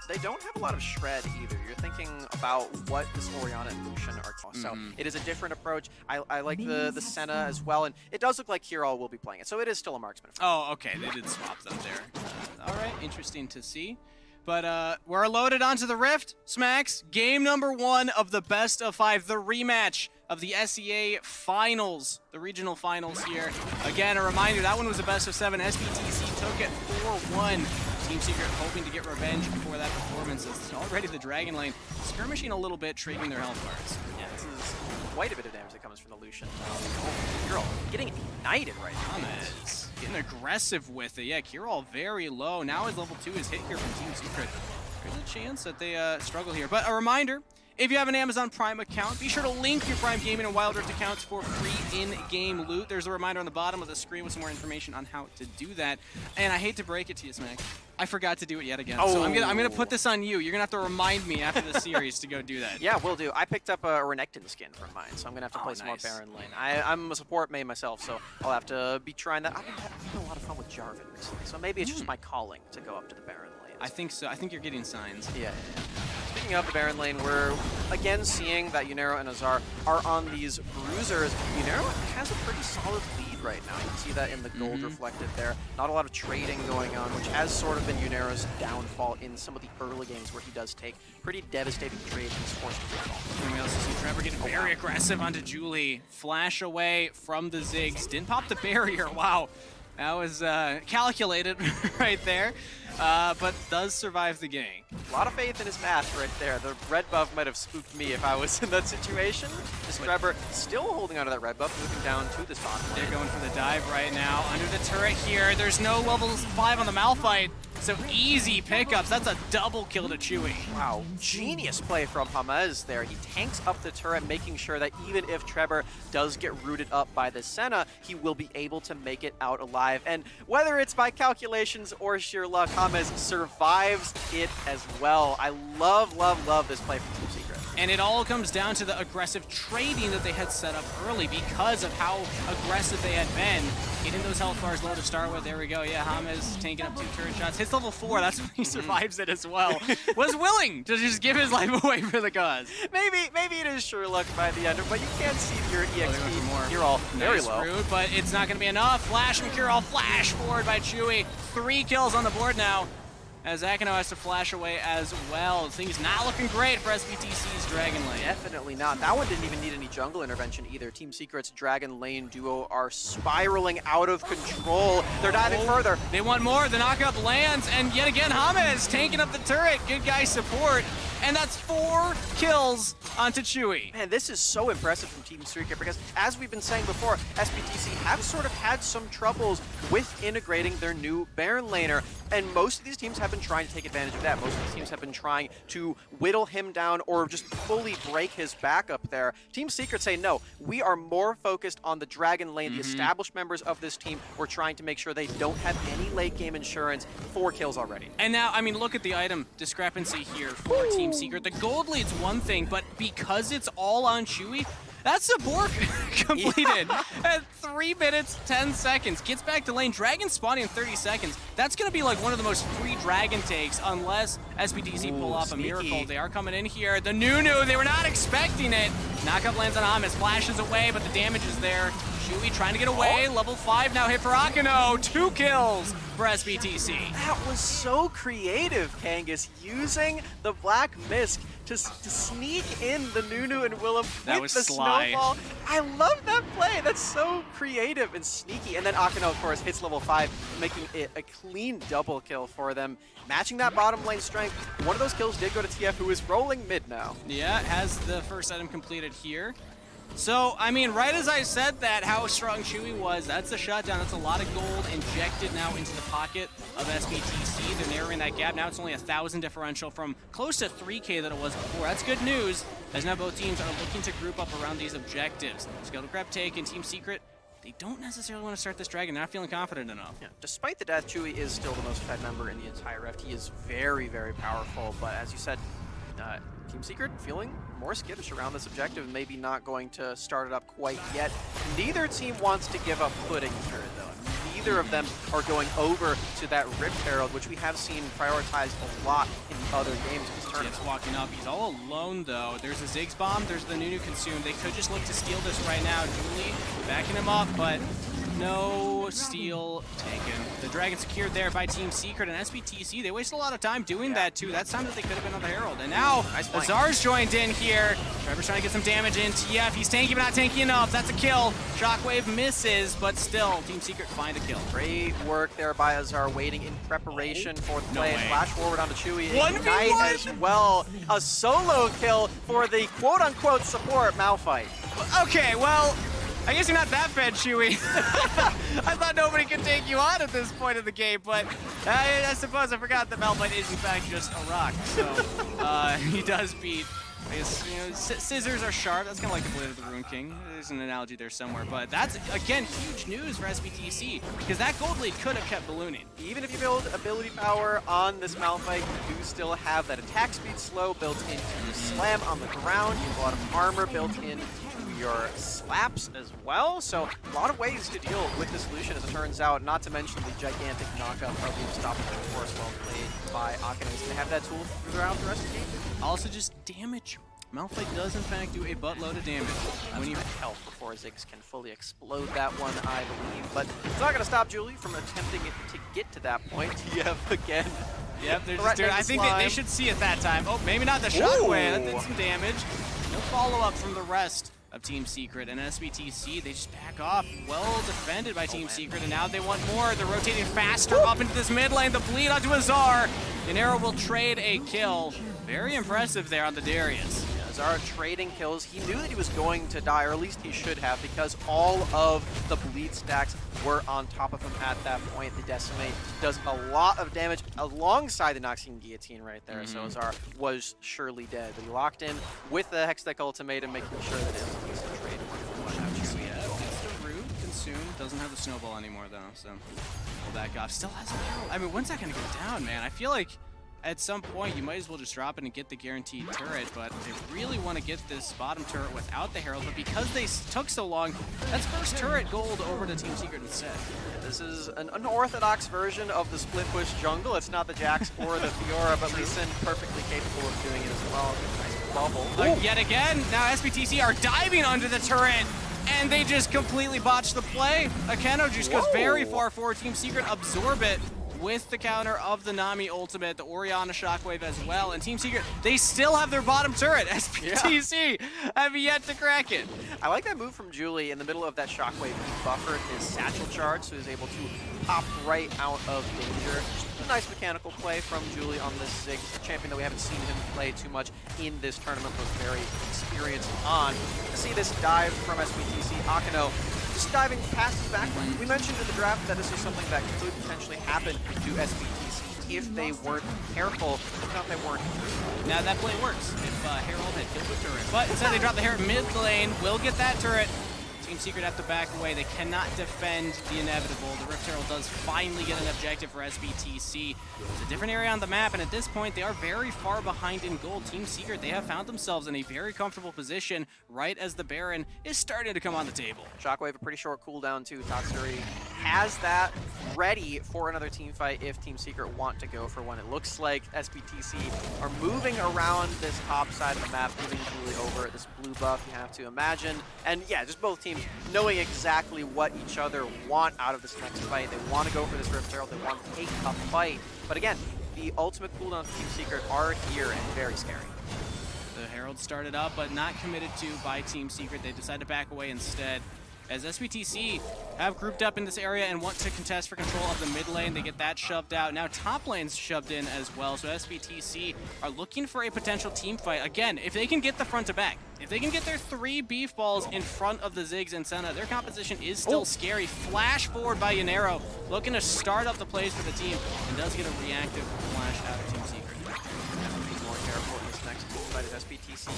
they don't have a lot of shred either. You're thinking about what this Orianna and Lucian are costing. So it is a different approach. I like the Senna as well, and it does look like Kirol will be playing it. So it is still a marksman. Oh, okay. They did swap them there. All right, interesting to see. But we're loaded onto the Rift. Smacks, game number 1 of the best of 5, the rematch of the SEA finals, the regional finals here. Again, a reminder, that one was a best of 7. SBTC took it 4-1. Team Secret hoping to get revenge before that performance. It's already the Dragon Lane skirmishing a little bit, trading their health bars. Yeah, this is quite a bit of damage that comes from the Lucian. Kirol getting ignited right now. It's getting aggressive with it. Yeah, Kirol very low. Now his level 2 is hit here from Team Secret. There's a chance that they struggle here. But a reminder, if you have an Amazon Prime account, be sure to link your Prime Gaming and Wild Rift accounts for free in-game loot. There's a reminder on the bottom of the screen with some more information on how to do that. And I hate to break it to you, Smack, I forgot to do it yet again. Oh. So I'm gonna put this on you. You're gonna have to remind me after the series to go do that. Yeah, will do. I picked up a Renekton skin from mine, so I'm gonna have to play some more Baron lane. I'm a support main myself, so I'll have to be trying that. I've been having a lot of fun with Jarvan recently, so maybe it's just my calling to go up to the Baron lane. I think so. I think you're getting signs. Yeah. Speaking of the Baron lane, we're again seeing that Unero and Azar are on these bruisers. Unero has a pretty solid lead right now. You can see that in the gold reflected there. Not a lot of trading going on, which has sort of been Unero's downfall in some of the early games where he does take pretty devastating trades and is forced to fall. And we also see Trevor getting very aggressive onto Julie. Flash away from the Ziggs. Didn't pop the barrier. Wow. That was calculated right there, but does survive the gank. A lot of faith in his math right there. The red buff might have spooked me if I was in that situation. This Trevor still holding onto that red buff, moving down to this bottom lane. They're going for the dive right now. Under the turret here. There's no level 5 on the Malphite, so easy pickups. That's a double kill to Chewy. Wow, genius play from Hamez there. He tanks up the turret, making sure that even if Trevor does get rooted up by the Senna, he will be able to make it out alive. And whether it's by calculations or sheer luck, Hamez survives it as well. I love, love, love this play from Team Secret. And it all comes down to the aggressive trading that they had set up early because of how aggressive they had been. Getting those health bars low to start with. There we go. Yeah, Hamez tanking up 2 turret shots. Hits level 4. That's when he survives it as well. Was willing to just give his life away for the cause. Maybe it is sure luck by the end, but you can't see your EXP. You're all very low. Rude, but it's not going to be enough. Flash from Kirol. Flash forward by Chewy. 3 kills on the board now, as Akino has to flash away as well. Things not looking great for SBTC's Dragon Lane. Definitely not. That one didn't even need any jungle intervention either. Team Secret's Dragon Lane duo are spiraling out of control. They're diving further. They want more. The knockup lands, and yet again, Hamez taking up the turret. Good guy support. And that's 4 kills onto Chewy. Man, this is so impressive from Team Secret because, as we've been saying before, SBTC have sort of had some troubles with integrating their new Baron laner. And most of these teams have been trying to take advantage of that. Most of these teams have been trying to whittle him down or just fully break his back up there. Team Secret say, no, we are more focused on the Dragon Lane, the established members of this team. We're trying to make sure they don't have any late game insurance. 4 kills already. And now, I mean, look at the item discrepancy here for Team Secret. The gold lead's one thing, but because it's all on Chewy, that's a Bork completed at 3 minutes, 10 seconds. Gets back to lane. Dragon spawning in 30 seconds. That's going to be like one of the most free dragon takes unless SBTC pull off a miracle. They are coming in here. The Nunu, they were not expecting it. Knockup lands on Hamez. Flashes away, but the damage is there. Chewy trying to get away. Level 5 now hit for Akino. 2 kills for SBTC. That was so creative, Kangas, using the Black Mist to sneak in the Nunu and Willem with the snowball. I love that play. That's so creative and sneaky. And then Akino, of course, hits level 5, making it a clean double kill for them. Matching that bottom lane strength. One of those kills did go to TF, who is rolling mid now. Yeah, has the first item completed here. So, I mean, right as I said that, how strong Chewy was, that's a shutdown. That's a lot of gold injected now into the pocket of SBTC. They're narrowing that gap. Now it's only 1,000 differential from close to 3K that it was before. That's good news, as now both teams are looking to group up around these objectives. Skeletal Grab take and Team Secret, they don't necessarily want to start this dragon. They're not feeling confident enough. Yeah. Despite the death, Chewy is still the most fed member in the entire Rift. He is very, very powerful, but as you said, Team Secret feeling more skittish around this objective, maybe not going to start it up quite yet. Neither team wants to give up footing here, though. neither of them are going over to that Rift Herald, which we have seen prioritized a lot in the other games of this tournament. Jeff's walking up. He's all alone, though. There's a Ziggs bomb. There's the Nunu Consume. They could just look to steal this right now. Julie backing him up, but no steal taken. The Dragon secured there by Team Secret, and SBTC, they wasted a lot of time doing that too. That's time that they could have been on the Herald. And now, Azar's joined in here. Trevor's trying to get some damage in. TF, he's tanky, but not tanky enough. That's a kill. Shockwave misses, but still, Team Secret find a kill. Great work there by Azar, waiting in preparation for the play. No way. Flash forward onto Chewy. 1v1. Ignite as well. A solo kill for the quote-unquote support Malphite. Okay, well, I guess you're not that bad, Chewy. I thought nobody could take you on at this point of the game, but I suppose I forgot that Malphite is in fact just a rock. So he does beat. I guess, you know, scissors are sharp. That's kind of like the blade of the Rune King. There's an analogy there somewhere, but that's again huge news for SBTC because that gold lead could have kept ballooning. Even if you build ability power on this Malphite, you do still have that attack speed slow built into the slam on the ground. You have a lot of armor built into your slaps as well. So a lot of ways to deal with this solution, as it turns out, not to mention the gigantic knockup of the unstoppable force well played by Akane. He's going to have that tool throughout the rest of the game. Also just damage. Malphite does in fact do a buttload of damage. When you help before Ziggs can fully explode that one, I believe. But it's not going to stop Julie from attempting to get to that point. TF again. Yep, they're just doing, I think they should see it that time. Oh, maybe not the shockwave. That did some damage. No follow-up from the rest of Team Secret, and SBTC, they just back off. Well defended by Team Secret, and now they want more. They're rotating faster up into this mid lane. The bleed onto Azar. Yanero will trade a kill. Very impressive there on the Darius. Azar trading kills. He knew that he was going to die, or at least he should have, because all of the bleed stacks were on top of him at that point. The Decimate does a lot of damage alongside the Noxian Guillotine right there, so Azar was surely dead. But he locked in with the Hextech Ultimatum, making sure that it was a decent trade. That's the root. Consume. Doesn't have the snowball anymore, though, so pull back off. Still has a kill. I mean, when's that going to go down, man? I feel like at some point, you might as well just drop it and get the guaranteed turret, but they really want to get this bottom turret without the Herald, but because they took so long, that's first turret gold over to Team Secret instead. Yeah, this is an unorthodox version of the split push jungle. It's not the Jax or the Fiora, but Lee Sin perfectly capable of doing it as well. Nice bubble. Yet again, now SBTC are diving under the turret, and they just completely botched the play. Akeno just goes very far forward. Team Secret absorb it with the counter of the Nami ultimate, the Orianna Shockwave as well, and Team Secret, they still have their bottom turret. SBTC have yet to crack it. I like that move from Julie in the middle of that Shockwave. He buffered his satchel charge, so he was able to pop right out of danger. Just a nice mechanical play from Julie on this Ziggs, champion that we haven't seen him play too much in this tournament, but very experienced on. To see this dive from SBTC, Akeno just diving past his backline. We mentioned in the draft that this is something that could potentially happen to SBTC if they weren't careful, if not they weren't. Now that play works if Herald had killed the turret, but instead they drop the Herald mid lane, will get that turret. Team Secret have to back away. They cannot defend the inevitable. The Rift Herald does finally get an objective for SBTC. It's a different area on the map, and at this point, they are very far behind in gold. Team Secret, they have found themselves in a very comfortable position right as the Baron is starting to come on the table. Shockwave, a pretty short cooldown too. Tatsuri has that ready for another team fight if Team Secret want to go for one. It looks like SBTC are moving around this top side of the map, moving Julie over this blue buff, you have to imagine. And yeah, just both teams knowing exactly what each other want out of this next fight. They want to go for this Rift Herald, they want to take a fight. But again, the ultimate cooldown for Team Secret are here and very scary. The Herald started up, but not committed to by Team Secret. They decide to back away instead. As SBTC have grouped up in this area and want to contest for control of the mid lane, they get that shoved out. Now top lane's shoved in as well, so SBTC are looking for a potential team fight. Again, if they can get the front to back, if they can get their 3 beef balls in front of the Ziggs and Senna, their composition is still scary. Flash forward by Yanero, looking to start up the plays for the team, and does get a reactive flash out of Team Secret. Have to be more careful in this next team fight as SBTC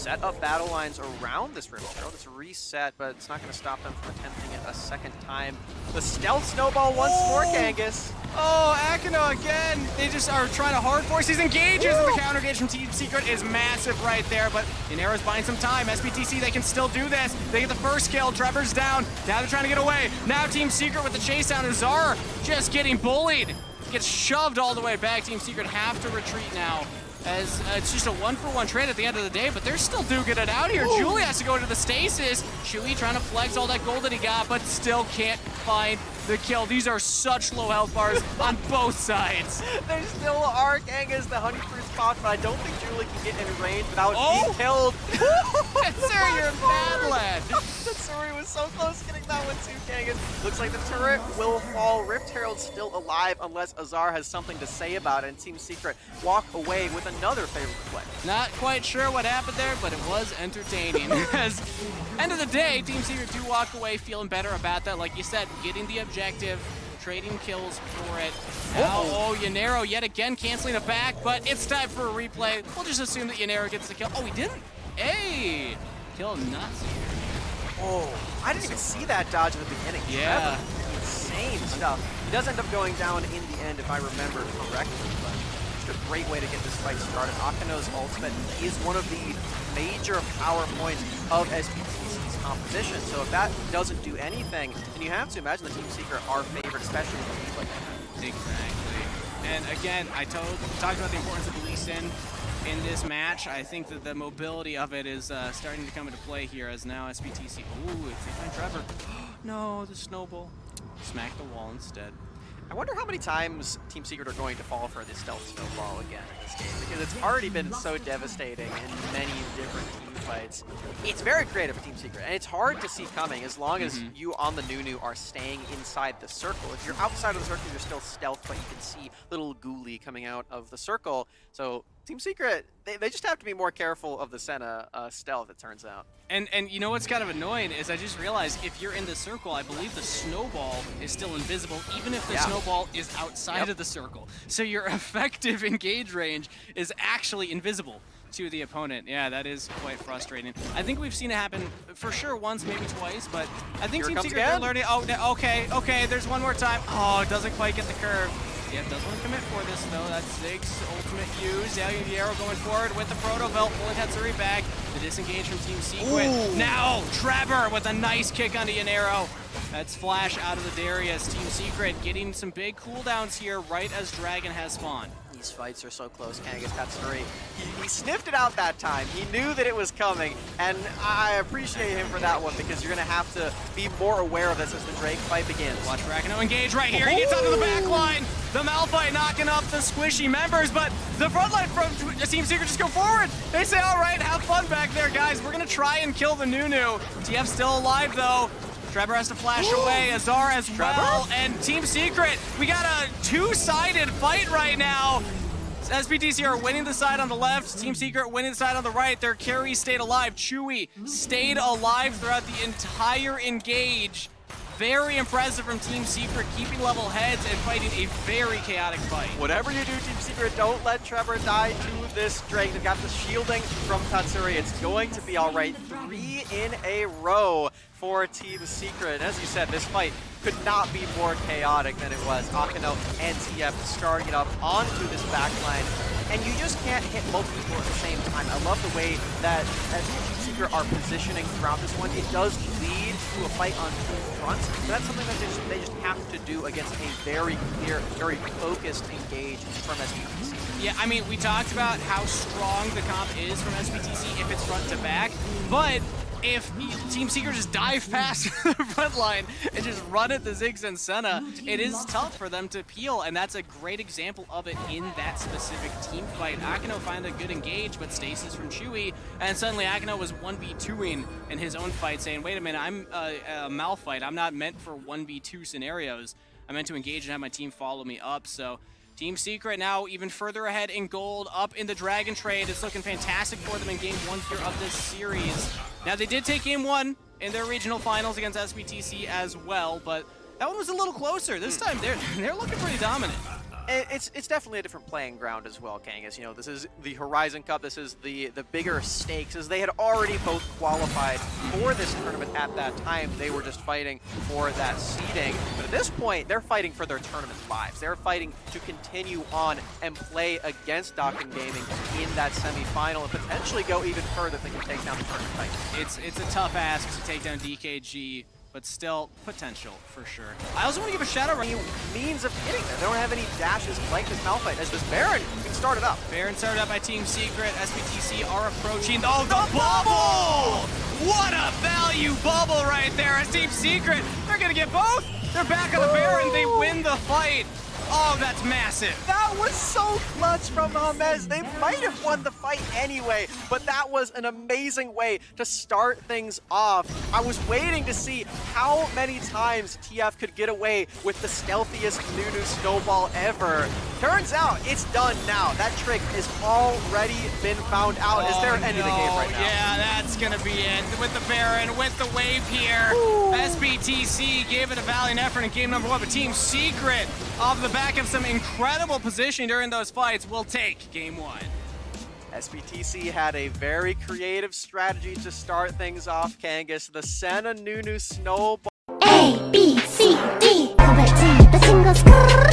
set up battle lines around this Rift Herald. It's reset, but it's not going to stop them from attempting it a second time. The stealth snowball once more, Kangas. Oh, Akino again. They just are trying to hard force these engages, and the counter engage from Team Secret is massive right there, but Yanero's buying some time. SBTC, they can still do this. They get the first kill. Trevor's down. Now they're trying to get away. Now Team Secret with the chase down. Azar just getting bullied. Gets shoved all the way back. Team Secret have to retreat now, as it's just a 1-for-1 trade at the end of the day, but they're still duking it out here. Julie has to go into the stasis. Chewy trying to flex all that gold that he got, but still can't find the kill. These are such low health bars on both sides. There still are, Kangas. The honeyfruit's popped, but I don't think Julie can get in range without being killed. Sir, you're a bad lad. Tatsuri was so close getting that one too, Kangas. Looks like the turret will fall. Rift Herald's still alive unless Azar has something to say about it, and Team Secret walk away with another favorable play. Not quite sure what happened there, but it was entertaining. As end of the day, Team Secret do walk away feeling better about that. Like you said, getting the objective, trading kills for it. Now, Yanero yet again canceling it back, but it's time for a replay. We'll just assume that Yanero gets the kill. Oh, he didn't. Hey, kill nuts here. Oh, I didn't even see that dodge at the beginning. Yeah. Trevor, insane stuff. He does end up going down in the end, if I remember correctly, but just a great way to get this fight started. Akino's ultimate is one of the major power points of SBTC's composition, so if that doesn't do anything, then you have to imagine the Team Secret are favored, especially with a lead like that. Exactly. And again, I talked about the importance of Lee Sin in this match. I think that the mobility of it is starting to come into play here, as now SBTC. Ooh, it's behind Trevor. No, the snowball. Smack the wall instead. I wonder how many times Team Secret are going to fall for this stealth snowball again in this game, because it's already been so devastating in many different team fights. It's very creative for Team Secret, and it's hard to see coming as long as you on the Nunu are staying inside the circle. If you're outside of the circle, you're still stealth, but you can see little ghoulie coming out of the circle. So Team Secret, they just have to be more careful of the Senna stealth, it turns out. And you know what's kind of annoying is I just realized if you're in the circle, I believe the snowball is still invisible, even if the snowball is outside of the circle. So your effective engage range is actually invisible to the opponent. Yeah, that is quite frustrating. I think we've seen it happen for sure once, maybe twice, but I think Team Secret are learning. Oh, okay, there's one more time. Oh, it doesn't quite get the curve. Yeah, does want to commit for this though. That's Zig's ultimate use. Yanero going forward with the Proto Belt, pulling Tatsuri back. The disengage from Team Secret. Ooh. Now Trevor with a nice kick onto Yanero. That's Flash out of the Darius. Team Secret getting some big cooldowns here right as Dragon has spawned. These fights are so close, Kangas. Tatsuri, he sniffed it out that time. He knew that it was coming, and I appreciate him for that one, because you're going to have to be more aware of this as the Drake fight begins. Watch Rakino engage right here. He gets onto the back line. The Malphite knocking up the squishy members, but the front line from Team Secret just go forward. They say, all right, have fun back there, guys. We're going to try and kill the Nunu. TF still alive, though. Trevor has to flash away, Azar as well, and Team Secret, we got a two-sided fight right now. SBTC are winning the side on the left, Team Secret winning the side on the right. Their carry stayed alive. Chewy stayed alive throughout the entire engage. Very impressive from Team Secret, keeping level heads and fighting a very chaotic fight. Whatever you do, Team Secret, don't let Trevor die to this Drake. They've got the shielding from Tatsuri. It's going to be all right. 3 in a row for Team Secret. And as you said, this fight could not be more chaotic than it was. Akino and TF starting it up onto this backline. And you just can't hit multiple people at the same time. I love the way that as Team Secret are positioning throughout this one, it does lead to a fight on two fronts. But that's something that they just have to do against a very clear, very focused engage from SBTC. Yeah, I mean, we talked about how strong the comp is from SBTC if it's front to back, but if Team Secret just dive past the front line and just run at the Ziggs and Senna, it is tough for them to peel, and that's a great example of it in that specific team fight. Akino found a good engage, but stasis from Chewy, and suddenly Akino was 1v2ing in his own fight, saying, wait a minute, I'm a Malphite. I'm not meant for 1v2 scenarios. I'm meant to engage and have my team follow me up, so Team Secret now even further ahead in gold, up in the Dragon trade. It's looking fantastic for them in Game 1 here of this series. Now, they did take Game 1 in their regional finals against SBTC as well, but that one was a little closer. This time, they're looking pretty dominant. It's definitely a different playing ground as well, Kangas. You know, this is the Horizon Cup. This is the bigger stakes, as they had already both qualified for this tournament at that time. They were just fighting for that seeding. But at this point, they're fighting for their tournament lives. They're fighting to continue on and play against Dokkan Gaming in that semifinal and potentially go even further if they can take down the tournament Titans. It's a tough ask to take down DKG, but still potential for sure. I also want to give a shout out. Any means of hitting them. They don't have any dashes like this Malphite, as this Baron can start it up. Baron started up by Team Secret. SBTC are approaching. Oh, the bubble! What a value bubble right there as Team Secret. They're going to get both. They're back on the Baron. They win the fight. Oh, that's massive. That was so clutch from Hamez. They might have won the fight anyway, but that was an amazing way to start things off. I was waiting to see how many times TF could get away with the stealthiest Nunu snowball ever. Turns out it's done now. That trick has already been found out. Is there an end of the game right now? Yeah, that's going to be it. With the Baron, with the wave here. Ooh. SBTC gave it a valiant effort in game number 1, but Team Secret, off the back of some incredible positioning during those fights, will take game 1. SBTC had a very creative strategy to start things off, Kangas. The Senna Nunu snowball. A, B, C, D, 個別のシングルスクール